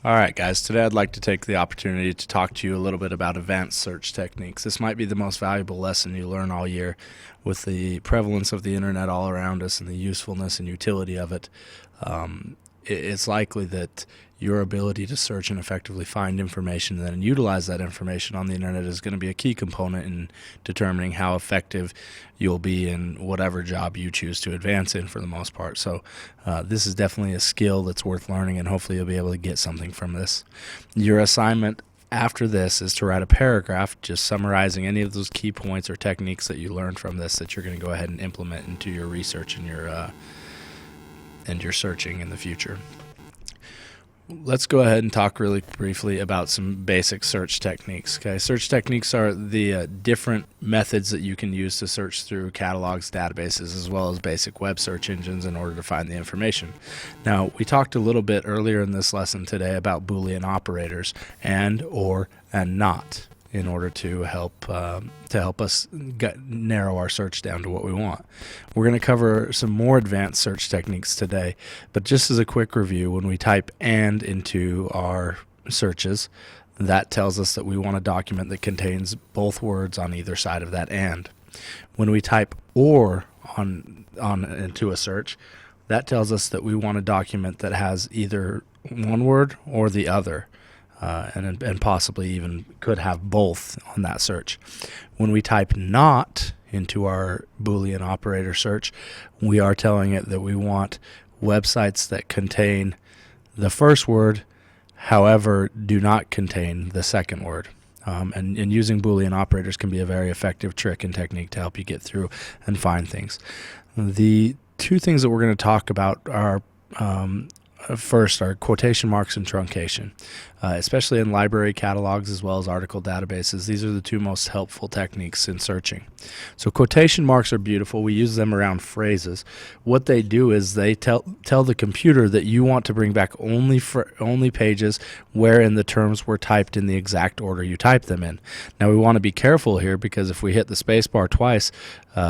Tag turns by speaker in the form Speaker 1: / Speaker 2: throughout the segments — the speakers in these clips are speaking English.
Speaker 1: All right, guys, today I'd like to take the opportunity to talk to you a little bit about advanced search techniques. This might be the most valuable lesson you learn all year. With the prevalence of the internet all around us and the usefulness and utility of it, it's likely that your ability to search and effectively find information and then utilize that information on the internet is going to be a key component in determining how effective you'll be in whatever job you choose to advance in for the most part. So this is definitely a skill that's worth learning, and hopefully you'll be able to get something from this. Your assignment after this is to write a paragraph just summarizing any of those key points or techniques that you learned from this that you're going to go ahead and implement into your research and your searching in the future. Let's go ahead and talk really briefly about some basic search techniques. Okay, search techniques are the different methods that you can use to search through catalogs, databases, as well as basic web search engines in order to find the information. Now, we talked a little bit earlier in this lesson today about Boolean operators and, or, and not, in order to help us narrow our search down to what we want. We're going to cover some more advanced search techniques today, but just as a quick review, when we type "and" into our searches, that tells us that we want a document that contains both words on either side of that "and." When we type "or" on into a search, that tells us that we want a document that has either one word or the other. And possibly even could have both on that search. When we type "not" into our Boolean operator search, we are telling it that we want websites that contain the first word, however, do not contain the second word. And using Boolean operators can be a very effective trick and technique to help you get through and find things. The two things that we're going to talk about are first are quotation marks and truncation, especially in library catalogs as well as article databases. These are the two most helpful techniques in searching. So quotation marks are beautiful. We use them around phrases. What they do is they tell the computer that you want to bring back only pages wherein the terms were typed in the exact order you typed them in. Now we want to be careful here, because if we hit the space bar twice,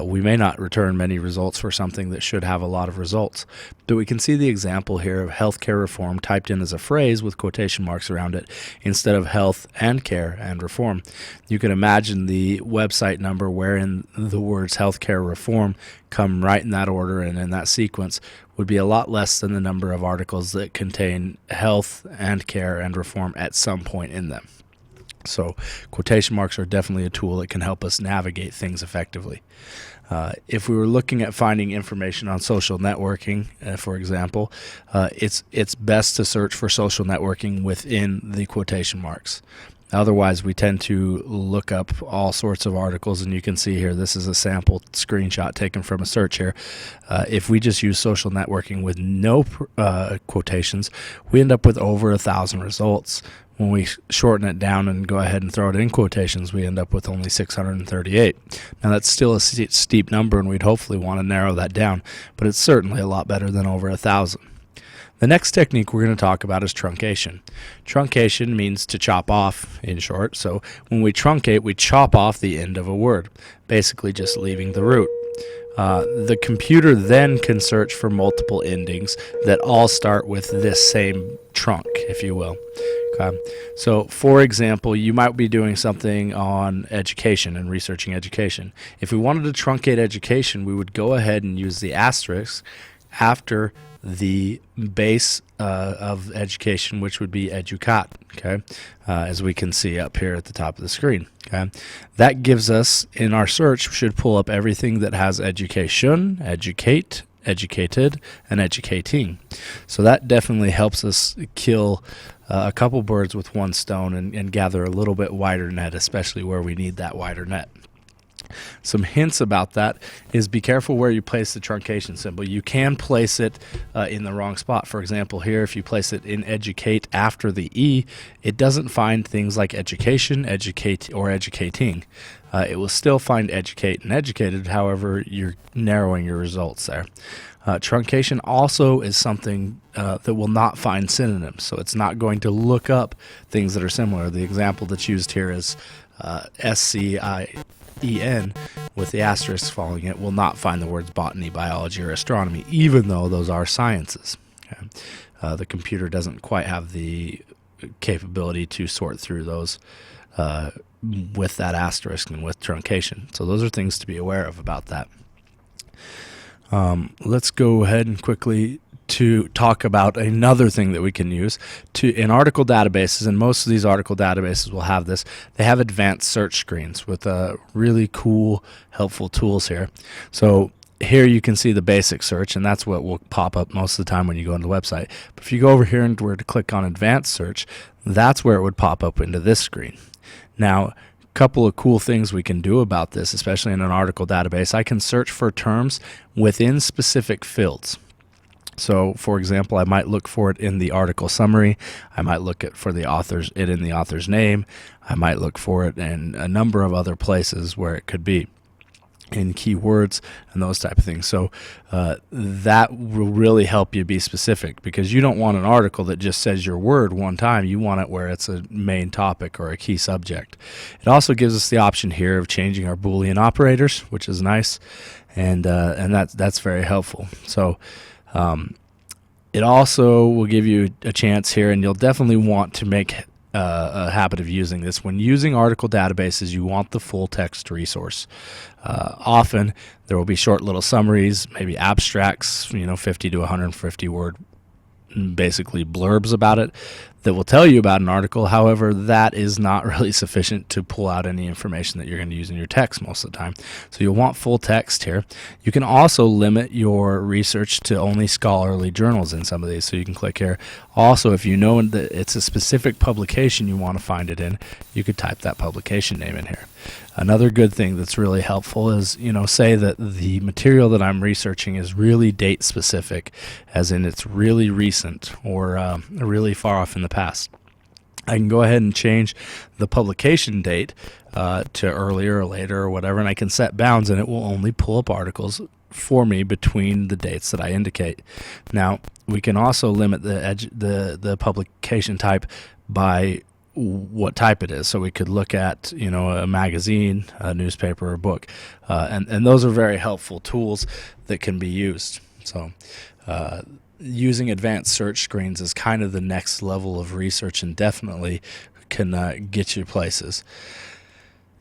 Speaker 1: we may not return many results for something that should have a lot of results. But we can see the example here of healthcare reform typed in as a phrase with quotation marks around it instead of health and care and reform. You can imagine the website number wherein the words healthcare reform come right in that order and in that sequence would be a lot less than the number of articles that contain health and care and reform at some point in them. So quotation marks are definitely a tool that can help us navigate things effectively. If we were looking at finding information on social networking, for example, it's best to search for social networking within the quotation marks. Otherwise, we tend to look up all sorts of articles, and you can see here, this is a sample screenshot taken from a search here. If we just use social networking with no quotations, we end up with over 1,000 results. When we shorten it down and go ahead and throw it in quotations, we end up with only 638. Now that's still a steep number, and we'd hopefully want to narrow that down, but it's certainly a lot better than over 1,000. The next technique we're going to talk about is truncation. Truncation means to chop off, in short. So when we truncate, we chop off the end of a word, basically just leaving the root. The computer then can search for multiple endings that all start with this same trunk, if you will. Okay. So, for example, you might be doing something on education and researching education. If we wanted to truncate education, we would go ahead and use the asterisk after the base of education, which would be educat, okay, as we can see up here at the top of the screen. Okay, that gives us, in our search, should pull up everything that has education, educate, educated, and educating. So that definitely helps us kill a couple birds with one stone and gather a little bit wider net, especially where we need that wider net. Some hints about that is be careful where you place the truncation symbol. You can place it in the wrong spot. For example, here, if you place it in educate after the E, it doesn't find things like education, educate, or educating. It will still find educate and educated, however, you're narrowing your results there. Truncation also is something that will not find synonyms, so it's not going to look up things that are similar. The example that's used here is SCIEN with the asterisk following it will not find the words botany, biology, or astronomy, even though those are sciences. Okay? The computer doesn't quite have the capability to sort through those with that asterisk and with truncation. So those are things to be aware of about that. Let's go ahead and quickly to talk about another thing that we can use in article databases, and most of these article databases will have this. They have advanced search screens with really cool, helpful tools here. So here you can see the basic search, and that's what will pop up most of the time when you go into the website. But if you go over here and were to click on advanced search, that's where it would pop up into this screen. Now, couple of cool things we can do about this, especially in an article database. I can search for terms within specific fields. So, for example, I might look for it in the article summary. I might look for it in the author's name. I might look for it in a number of other places where it could be, in keywords and those type of things. So that will really help you be specific, because you don't want an article that just says your word one time. You want it where it's a main topic or a key subject. It also gives us the option here of changing our Boolean operators, which is nice, and that's very helpful. So it also will give you a chance here, and you'll definitely want to make a habit of using this. When using article databases, you want the full text resource. Often there will be short little summaries, maybe abstracts, 50 to 150 word, basically blurbs about it, that will tell you about an article. However, that is not really sufficient to pull out any information that you're going to use in your text most of the time. So you'll want full text here. You can also limit your research to only scholarly journals in some of these. So you can click here. Also, if you know that it's a specific publication you want to find it in, you could type that publication name in here. Another good thing that's really helpful is, say that the material that I'm researching is really date specific, as in it's really recent or really far off in the past. I can go ahead and change the publication date to earlier or later or whatever, and I can set bounds, and it will only pull up articles for me between the dates that I indicate. Now, we can also limit the publication type by what type it is. So we could look at, a magazine, a newspaper, or a book, and those are very helpful tools that can be used. So using advanced search screens is kind of the next level of research, and definitely can get you places.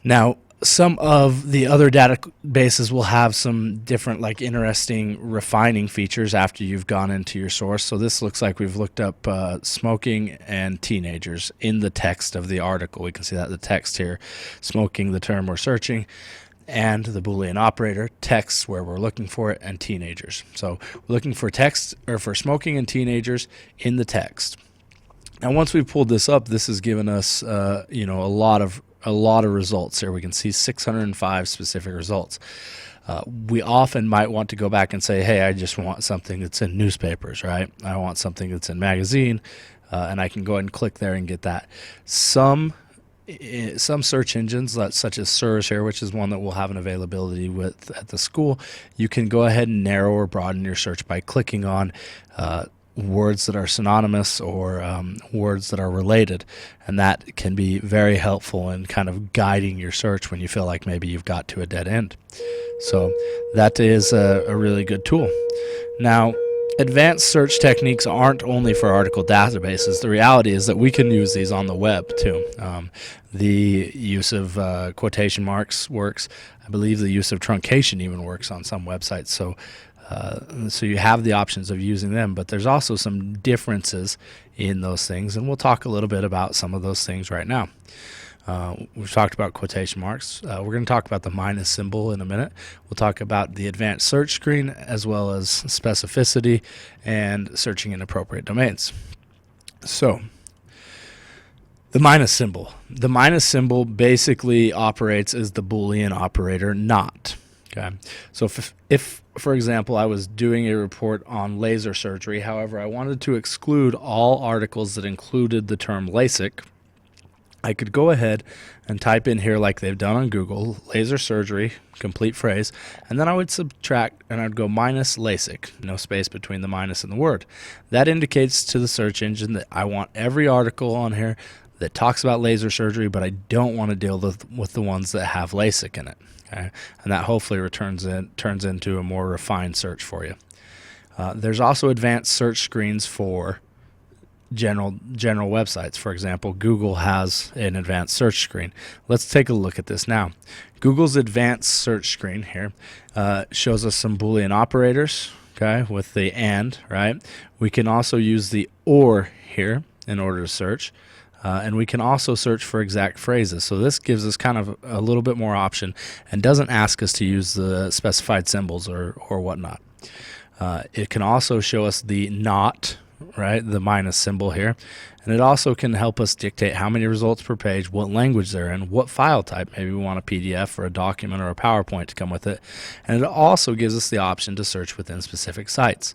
Speaker 1: Now, some of the other databases will have some different, interesting refining features after you've gone into your source. So this looks like we've looked up smoking and teenagers in the text of the article. We can see that the text here, smoking, the term we're searching, and the Boolean operator, text where we're looking for it, and teenagers. So we're looking for text, or for smoking and teenagers in the text. Now, once we've pulled this up, this has given us a lot of results here. We can see 605 specific results. We often might want to go back and say, hey, I just want something that's in newspapers, right? I want something that's in magazine, and I can go ahead and click there and get that. Some search engines, such as SERS here, which is one that we'll have an availability with at the school, you can go ahead and narrow or broaden your search by clicking on words that are synonymous or words that are related, and that can be very helpful in kind of guiding your search when you feel like maybe you've got to a dead end. So that is a really good tool. Now, advanced search techniques aren't only for article databases. The reality is that we can use these on the web too. The use of quotation marks works. I believe the use of truncation even works on some websites. So you have the options of using them, but there's also some differences in those things, and we'll talk a little bit about some of those things right now. We've talked about quotation marks. We're going to talk about the minus symbol in a minute. We'll talk about the advanced search screen, as well as specificity and searching in appropriate domains. So, the minus symbol. The minus symbol basically operates as the Boolean operator not. Okay. So if, for example, I was doing a report on laser surgery, however, I wanted to exclude all articles that included the term LASIK, I could go ahead and type in here, like they've done on Google, laser surgery, complete phrase, and then I would subtract, and I'd go minus LASIK, no space between the minus and the word. That indicates to the search engine that I want every article on here that talks about laser surgery, but I don't want to deal with the ones that have LASIK in it. Okay? And that hopefully turns into a more refined search for you. There's also advanced search screens for general websites. For example, Google has an advanced search screen. Let's take a look at this now. Google's advanced search screen here shows us some Boolean operators, okay, with the and, right? We can also use the or here in order to search. And we can also search for exact phrases. So this gives us kind of a little bit more option and doesn't ask us to use the specified symbols or whatnot. It can also show us the not, right, the minus symbol here. And it also can help us dictate how many results per page, what language they're in, what file type. Maybe we want a PDF or a document or a PowerPoint to come with it. And it also gives us the option to search within specific sites.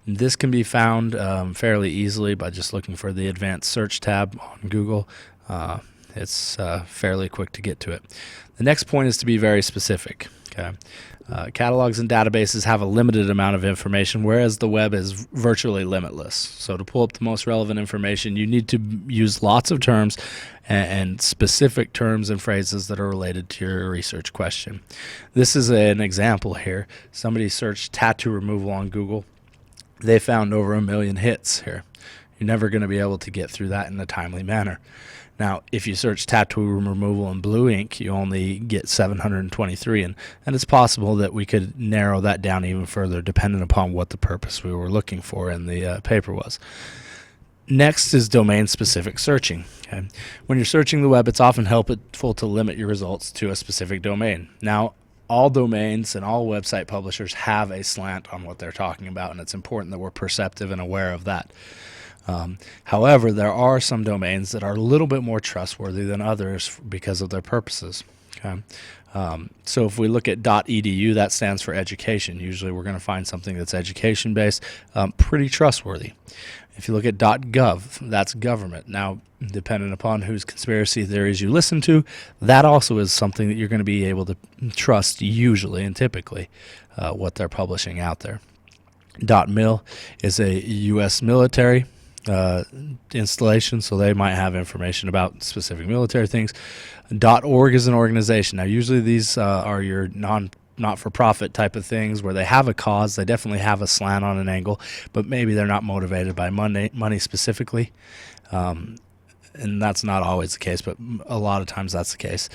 Speaker 1: This can be found fairly easily by just looking for the advanced search tab on Google. It's fairly quick to get to it. The next point is to be very specific. Okay. Catalogs and databases have a limited amount of information, whereas the web is virtually limitless. So to pull up the most relevant information, you need to use lots of terms and specific terms and phrases that are related to your research question. This is an example here. Somebody searched tattoo removal on Google. They found over 1 million hits here. You're never going to be able to get through that in a timely manner. Now, if you search tattoo removal in blue ink, you only get 723, and it's possible that we could narrow that down even further depending upon what the purpose we were looking for in the paper was. Next is domain-specific searching. Okay? When you're searching the web, it's often helpful to limit your results to a specific domain. Now, all domains and all website publishers have a slant on what they're talking about, and it's important that we're perceptive and aware of that. However, there are some domains that are a little bit more trustworthy than others because of their purposes. Okay? So if we look at .edu, that stands for education. Usually we're going to find something that's education-based, pretty trustworthy. If you look at .gov, that's government. Now, depending upon whose conspiracy theories you listen to, that also is something that you're going to be able to trust usually and typically what they're publishing out there. .mil is a U.S. military installation, so they might have information about specific military things. .org is an organization. Now, usually these are your not-for-profit type of things where they have a cause. They definitely have a slant on an angle, but maybe they're not motivated by money specifically. And that's not always the case, but a lot of times that's the case.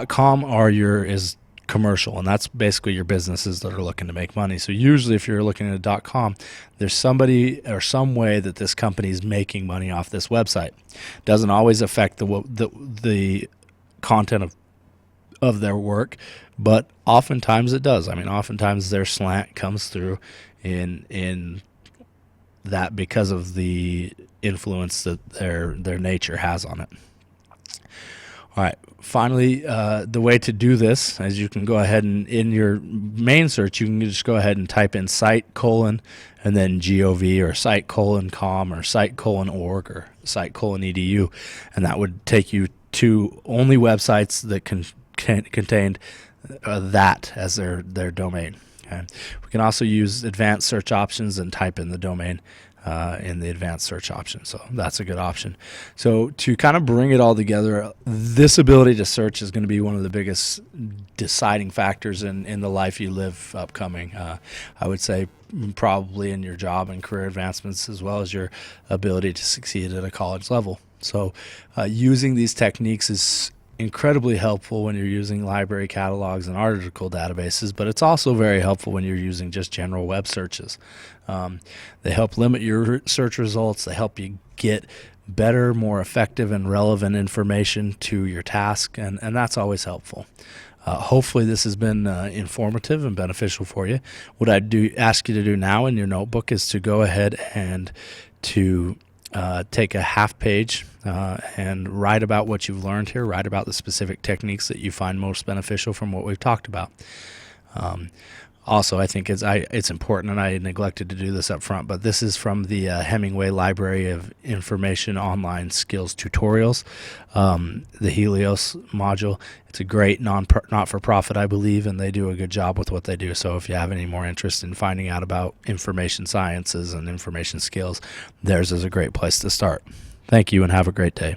Speaker 1: .com is commercial, and that's basically your businesses that are looking to make money. So usually if you're looking at a .com, there's somebody or some way that this company is making money off this website. Doesn't always affect the content of their work, but oftentimes it does. I mean, oftentimes their slant comes through in that because of the influence that their nature has on it. All right. Finally, the way to do this is you can go ahead and in your main search, you can just go ahead and type in site : and then .gov or site : .com or site : .org or site : .edu, and that would take you to only websites that contained that as their domain. Okay. We can also use advanced search options and type in the domain in the advanced search option. So that's a good option. So to kind of bring it all together, this ability to search is going to be one of the biggest deciding factors in the life you live upcoming. I would say probably in your job and career advancements as well as your ability to succeed at a college level. So using these techniques is incredibly helpful when you're using library catalogs and article databases, but it's also very helpful when you're using just general web searches. They help limit your search results. They help you get better, more effective, and relevant information to your task, and that's always helpful. Hopefully this has been informative and beneficial for you. What I ask you to do now in your notebook is to go ahead and to take a half page and write about what you've learned here, write about the specific techniques that you find most beneficial from what we've talked about. Also, I think it's important, and I neglected to do this up front, but this is from the Hemingway Library of Information Online Skills Tutorials, the Helios module. It's a great not-for-profit, I believe, and they do a good job with what they do. So if you have any more interest in finding out about information sciences and information skills, theirs is a great place to start. Thank you, and have a great day.